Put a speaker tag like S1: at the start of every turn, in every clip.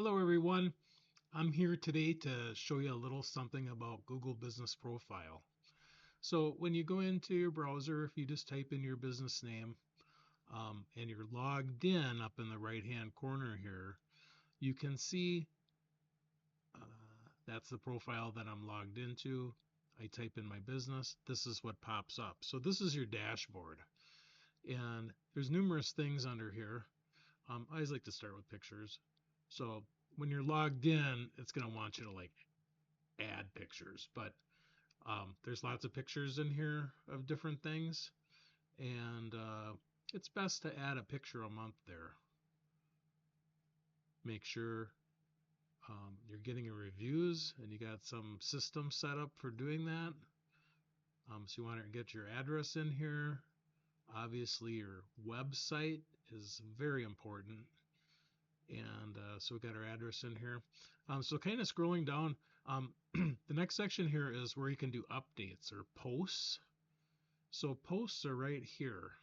S1: Hello everyone. I'm here today to show you a little something about Google Business Profile. So when you go into your browser, if you just type in your business name and you're logged in up in the right hand corner here, you can see that's the profile that I'm logged into. I type in my business. This is what pops up. So this is your dashboard. And there's numerous things under here. I always like to start with pictures. So when you're logged in, it's going to want you to like add pictures, but there's lots of pictures in here of different things, and it's best to add a picture a month there. Make sure you're getting your reviews and you got some system set up for doing that. So you want to get your address in here. Obviously, your website is very important. And so we got our address in here. So kind of scrolling down, the next section here is where you can do updates or posts. So posts are right here.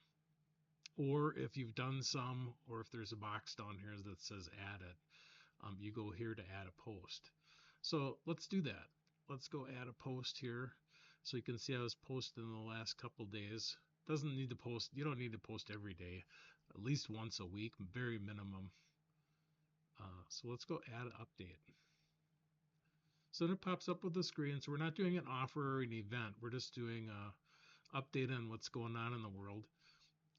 S1: Or if you've done some, or if there's a box down here that says add it, you go here to add a post. So let's do that. Let's go add a post here. So you can see I was posting in the last couple days. Doesn't need to post, you don't need to post every day, at least once a week, very minimum. So let's go add an update. So then it pops up with the screen. So we're not doing an offer or an event. We're just doing a update on what's going on in the world.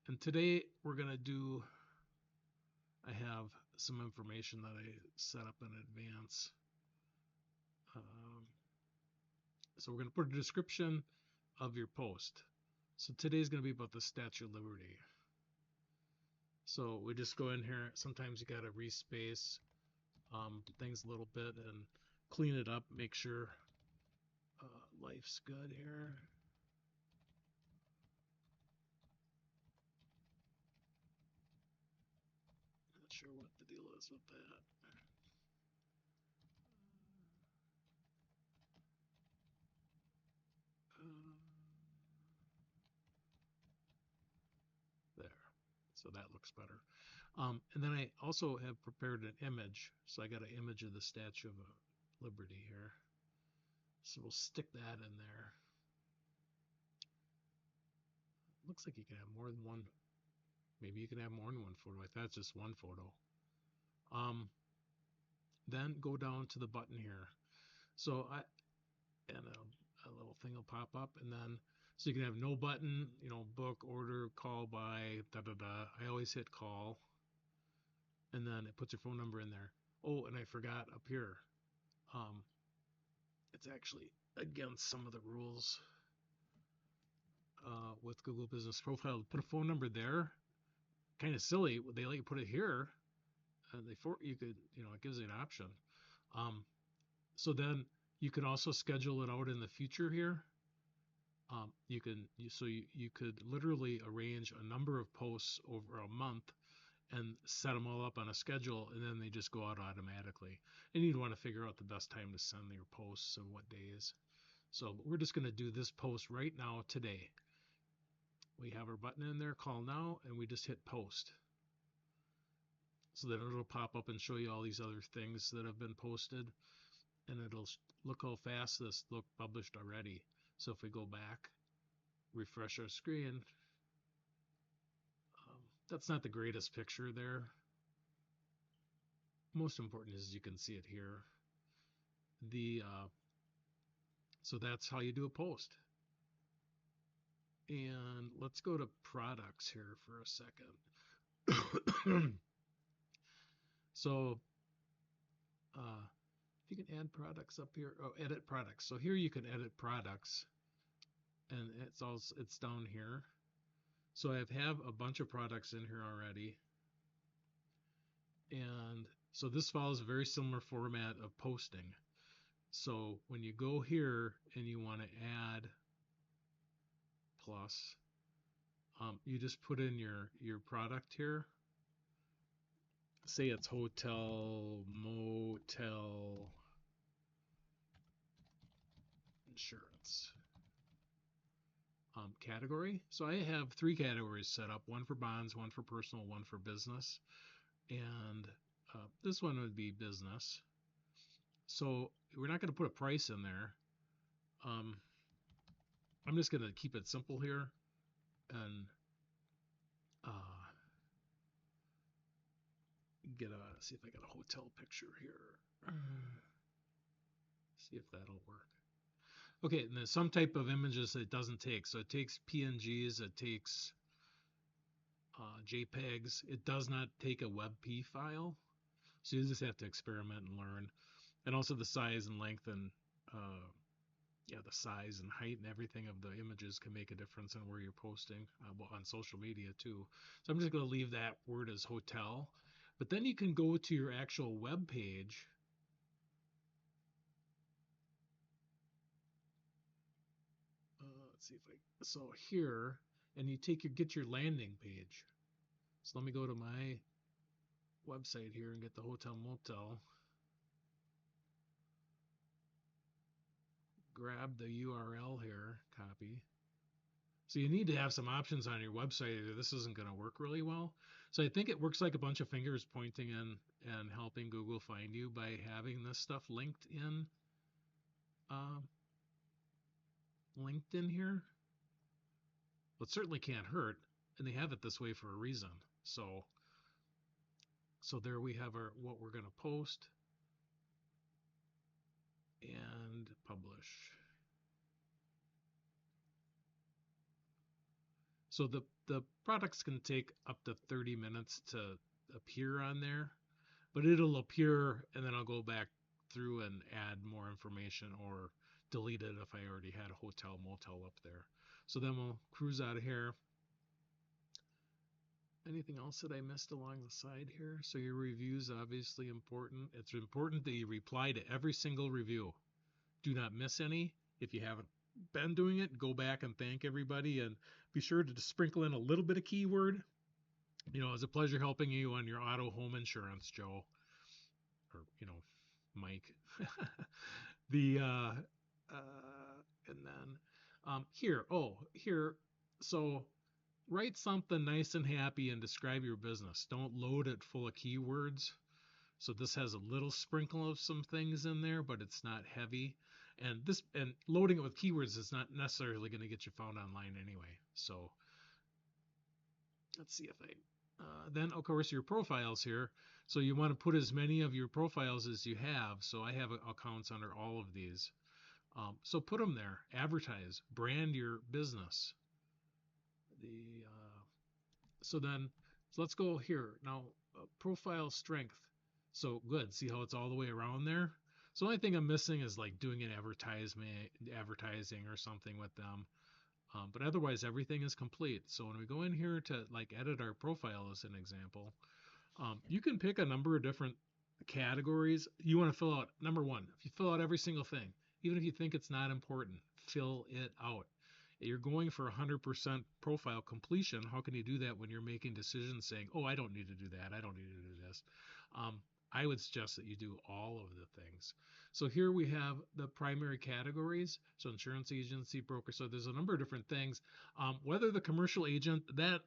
S1: And today we're going to do, I have some information that I set up in advance. Um, so we're going to put a description of your post. So today's going to be about the Statue of Liberty. So we just go in here. Sometimes you got to respace things a little bit and clean it up, make sure life's good here. Not sure what the deal is with that. Uh, there. So that looks better. And then I also have prepared an image. So I got an image of the Statue of Liberty here. So we'll stick that in there. Looks like you can have more than one. Maybe you can have more than one photo. Like that's just one photo. Um, then go down to the button here. So and a little thing will pop up, and then so you can have no button, book, order, call by, da da da. I always hit call, and then it puts your phone number in there. Oh, and I forgot up here. Um, it's actually against some of the rules with Google Business Profile to put a phone number there. Kind of silly. They let you put it here, and you could, it gives you an option. Um, so then you can also schedule it out in the future here. You could literally arrange a number of posts over a month and set them all up on a schedule, and then they just go out automatically. And you'd want to figure out the best time to send your posts and what days. So we're just going to do this post right now today. We have our button in there, call now, and we just hit post. So then it'll pop up and show you all these other things that have been posted, and it'll look how fast this looked published already. So if we go back, refresh our screen, that's not the greatest picture there. Most important is you can see it here. So that's how you do a post. And let's go to products here for a second. So if you can add products up here, edit products. So here you can edit products, and it's down here. So I have a bunch of products in here already. And so this follows a very similar format of posting. So when you go here and you want to add plus, you just put in your product here. Say it's hotel, motel, insurance. Category. So I have 3 categories set up, one for bonds, one for personal, one for business. And This one would be business. So we're not going to put a price in there. Um, I'm just going to keep it simple here and uh, see if I got a hotel picture here. See if that'll work. Okay, and there's some type of images that it doesn't take. So it takes PNGs, it takes JPEGs. It does not take a WebP file. So you just have to experiment and learn. And also the size and length and uh, yeah, the size and height and everything of the images can make a difference in where you're posting on social media too. So I'm just going to leave that word as hotel. But then you can go to your actual web page. Let's see if I so here, and you get your landing page. So let me go to my website here and get the hotel motel. Grab the URL here, copy. So you need to have some options on your website or this isn't going to work really well. So I think it works like a bunch of fingers pointing in and helping Google find you by having this stuff uh, linked in here. Well, it certainly can't hurt, and they have it this way for a reason. So there we have our what we're going to post and publish. So the products can take up to 30 minutes to appear on there, but it'll appear and then I'll go back through and add more information or delete it if I already had a hotel motel up there. So then we'll cruise out of here. Anything else that I missed along the side here? So your reviews obviously important. It's important that you reply to every single review. Do not miss any. If you haven't been doing it, go back and thank everybody and be sure to sprinkle in a little bit of keyword. You know, it's a pleasure helping you on your auto home insurance, Joe, or Mike. the and then here. So write something nice and happy and describe your business. Don't load it full of keywords. So this has a little sprinkle of some things in there, but it's not heavy. And loading it with keywords is not necessarily going to get you found online anyway. So let's see if I then of course your profiles here. So you want to put as many of your profiles as you have. So I have accounts under all of these. So put them there. Advertise, brand your business. So let's go here now. Profile strength. So good. See how it's all the way around there. So the only thing I'm missing is like doing an advertising or something with them. But otherwise, everything is complete. So when we go in here to like edit our profile as an example, you can pick a number of different categories you want to fill out. Number one, if you fill out every single thing, even if you think it's not important, fill it out. You're going for 100% profile completion. How can you do that when you're making decisions saying, oh, I don't need to do that. I don't need to do this. I would suggest that you do all of the things. So here we have the primary categories. So insurance agency, broker. So there's a number of different things. Whether the commercial agent, that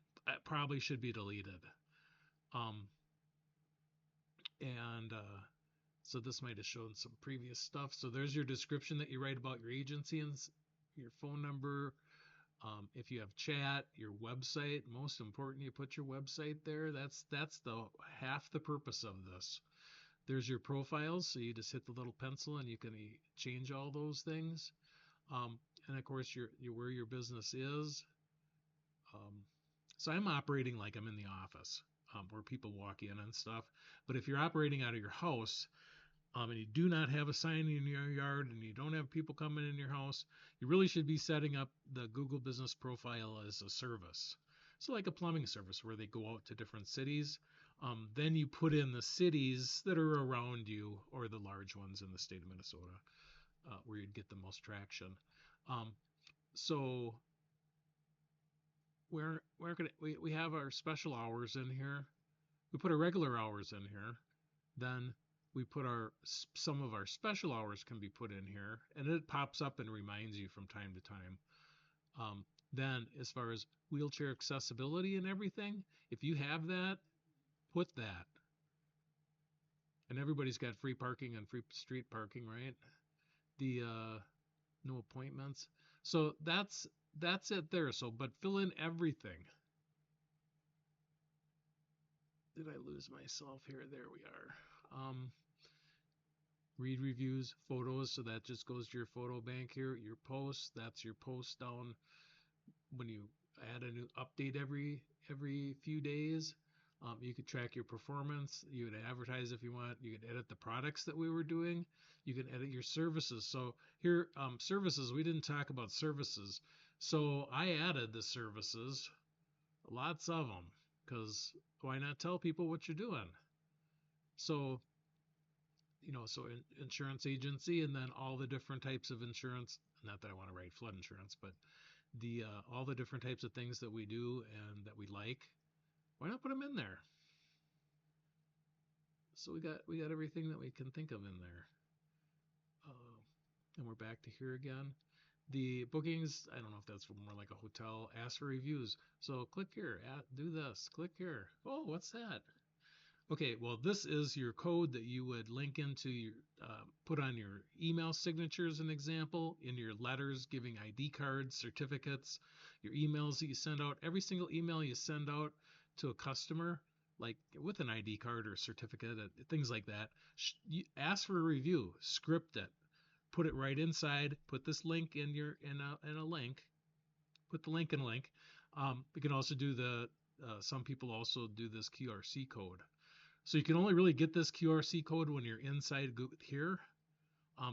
S1: probably should be deleted. Um, and so this might have shown some previous stuff. So there's your description that you write about your agency and your phone number. If you have chat, your website, most important, you put your website there. That's the half the purpose of this. There's your profiles, so you just hit the little pencil and you can change all those things. And of course, your where your business is. So I'm operating like I'm in the office, where people walk in and stuff. But if you're operating out of your house, and you do not have a sign in your yard and you don't have people coming in your house, you really should be setting up the Google Business Profile as a service. So like a plumbing service where they go out to different cities. Then you put in the cities that are around you or the large ones in the state of Minnesota, where you'd get the most traction. So where could we have our special hours in here? We put our regular hours in here. Then we put some of our special hours can be put in here, and it pops up and reminds you from time to time. Then as far as wheelchair accessibility and everything, if you have that, put that. and everybody's got free parking and free street parking, right? The no appointments. So that's it there. So, but fill in everything. Did I lose myself here? There we are. Read reviews, photos. So that just goes to your photo bank here. Your posts. That's your post down when you add a new update every few days. You could track your performance. You could advertise if you want. You could edit the products that we were doing. You can edit your services. So here, services, we didn't talk about services. So I added the services, lots of them, because why not tell people what you're doing? So, so insurance agency, and then all the different types of insurance. Not that I want to write flood insurance, but the all the different types of things that we do and that we like. Why not put them in there? So we got everything that we can think of in there. And we're back to here again. The bookings, I don't know if that's more like a hotel. Ask for reviews. So click here, do this. Click here. Oh, what's that? Okay, well, this is your code that you would link into your, put on your email signature as an example, in your letters, giving ID cards, certificates, your emails that you send out. Every single email you send out to a customer, like with an ID card or certificate, things like that, you ask for a review, script it, put it right inside, put this link in a link, put the link in a link. We can also do some people also do this QRC code. So you can only really get this QRC code when you're inside here.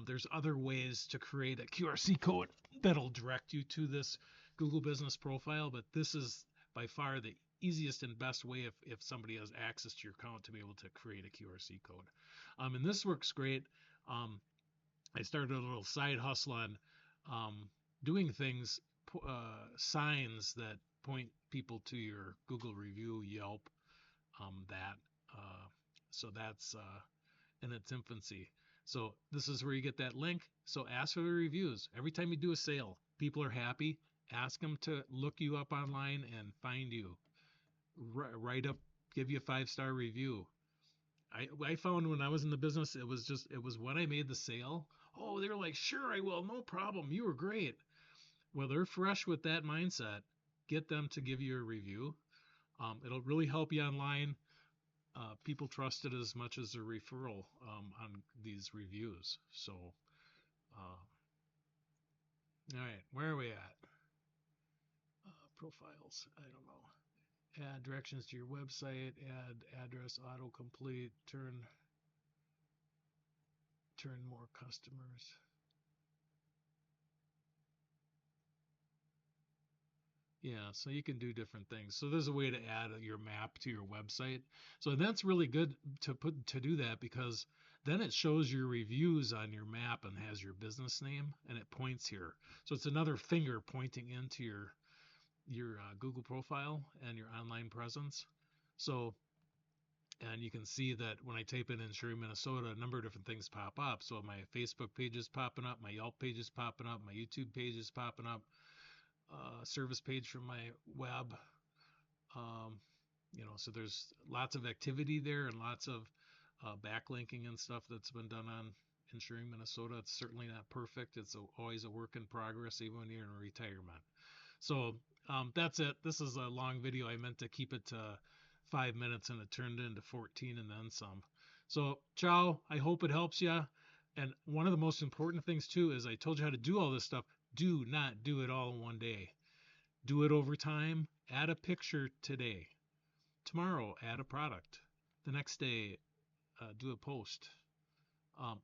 S1: There's other ways to create a QRC code that'll direct you to this Google Business Profile, but this is by far the easiest and best way if somebody has access to your account to be able to create a QRC code. And this works great. I started a little side hustle on doing things, signs that point people to your Google review, Yelp, that. So that's in its infancy. So this is where you get that link. So ask for the reviews. Every time you do a sale, people are happy. Ask them to look you up online and find you. Write up, give you a 5-star review. I found when I was in the business, it was when I made the sale. Oh, they were like, sure, I will, no problem. You were great. Well, they're fresh with that mindset. Get them to give you a review. It'll really help you online. People trust it as much as a referral on these reviews. So, all right, where are we at? Profiles, I don't know. Add directions to your website, add address, autocomplete, turn more customers. Yeah, so you can do different things. So there's a way to add your map to your website. So that's really good to do that, because then it shows your reviews on your map and has your business name and it points here. So it's another finger pointing into your Google profile and your online presence. So, and you can see that when I type in Insuring Minnesota, a number of different things pop up. So my Facebook page is popping up, my Yelp page is popping up, my YouTube page is popping up. Service page from my web. Um, so there's lots of activity there and lots of backlinking and stuff that's been done on Insuring Minnesota. It's certainly not perfect. It's always a work in progress, even when you're in retirement. So that's it. This is a long video. I meant to keep it to 5 minutes and it turned into 14 and then some. So ciao. I hope it helps you. And one of the most important things too is I told you how to do all this stuff. Do not do it all in one day. Do it over time. Add a picture today. Tomorrow, add a product. The next day, do a post.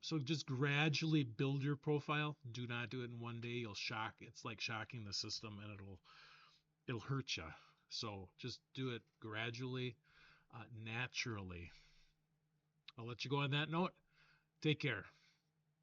S1: So just gradually build your profile. Do not do it in one day. You'll shock. It's like shocking the system, and it'll hurt you. So just do it gradually, naturally. I'll let you go on that note. Take care.